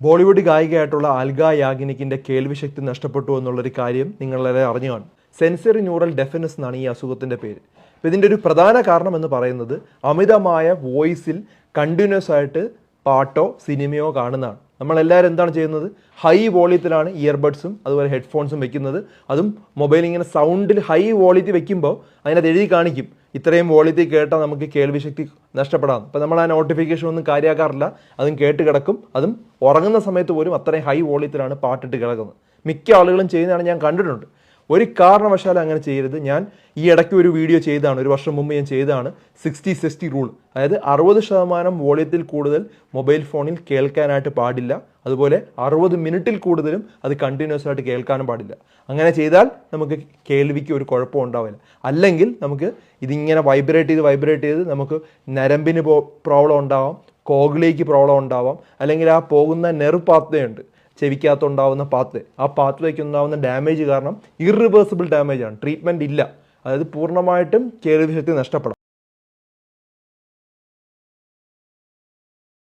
Bollywood ഗായികയായിട്ടുള്ള alga യാഗ്നിക്കിന്റെ കേൾവിശക്തി നഷ്ടപ്പെട്ടു എന്നുള്ളൊരു കാര്യം നിങ്ങളെല്ലാം അറിഞ്ഞു കാണും. സെൻസറി ന്യൂറൽ ഡെഫനസ് എന്നാണ് ഈ അസുഖത്തിന്റെ പേര്. അപ്പോൾ ഇതിൻ്റെ ഒരു പ്രധാന കാരണം എന്ന് പറയുന്നത് അമിതമായ വോയിസിൽ കണ്ടിന്യൂസ് ആയിട്ട് പാട്ടോ സിനിമയോ കാണുന്നതാണ്. നമ്മളെല്ലാവരും എന്താണ് ചെയ്യുന്നത്? ഹൈ വോളിയത്തിലാണ് ഇയർബഡ്സും അതുപോലെ ഹെഡ്ഫോൺസും വെക്കുന്നത്. അതും മൊബൈൽ ഇങ്ങനെ സൗണ്ടിൽ ഹൈ വോളിയത്തിൽ വെക്കുമ്പോൾ അതിനകത്ത് എഴുതി കാണിക്കും ഇത്രയും വോളിയത്തിൽ കേട്ടാൽ നമുക്ക് കേൾവിശക്തി നഷ്ടപ്പെടാം. അപ്പോൾ നമ്മൾ ആ നോട്ടിഫിക്കേഷൻ ഒന്നും കാര്യമാക്കാറില്ല, അതും കേട്ട് കിടക്കും. അതും ഉറങ്ങുന്ന സമയത്ത് പോലും അത്രയും ഹൈ വോളിയത്തിലാണ് പാട്ടിട്ട് കിടക്കുന്നത്. മിക്ക ആളുകളും ചെയ്യുന്നതാണ് ഞാൻ കണ്ടിട്ടുണ്ട്. ഒരു കാരണവശാലും അങ്ങനെ ചെയ്യരുത്. ഞാൻ ഈ ഇടയ്ക്ക് ഒരു വീഡിയോ ചെയ്തതാണ്, ഒരു വർഷം മുമ്പ് ഞാൻ ചെയ്തതാണ് 60-60 റൂൾ. അതായത് 60% വോളിയത്തിൽ കൂടുതൽ മൊബൈൽ ഫോണിൽ കേൾക്കാനായിട്ട് പാടില്ല. അതുപോലെ 60 മിനിറ്റിൽ കൂടുതലും അത് കണ്ടിന്യൂസ് ആയിട്ട് കേൾക്കാനും പാടില്ല. അങ്ങനെ ചെയ്താൽ നമുക്ക് കേൾവിക്ക് ഒരു കുഴപ്പം ഉണ്ടാവില്ല. അല്ലെങ്കിൽ നമുക്ക് ഇതിങ്ങനെ വൈബ്രേറ്റ് ചെയ്ത് നമുക്ക് നരമ്പിന് പ്രോബ്ലം ഉണ്ടാവാം, കോഗ്ലിക്ക് പ്രോബ്ലം ഉണ്ടാവാം, അല്ലെങ്കിൽ ആ പോകുന്ന നെർവ് പാത്വേ ഉണ്ട്, ചെവിക്കകത്തുണ്ടാവുന്ന പാത്വേ, ആ പാത്വേക്ക് ഉണ്ടാവുന്ന ഡാമേജ് കാരണം ഇറിവേഴ്സിബിൾ ഡാമേജ് ആണ്. ട്രീറ്റ്മെൻറ്റ് ഇല്ല. അതായത് പൂർണ്ണമായിട്ടും കേൾവിശക്തി നഷ്ടപ്പെടാം.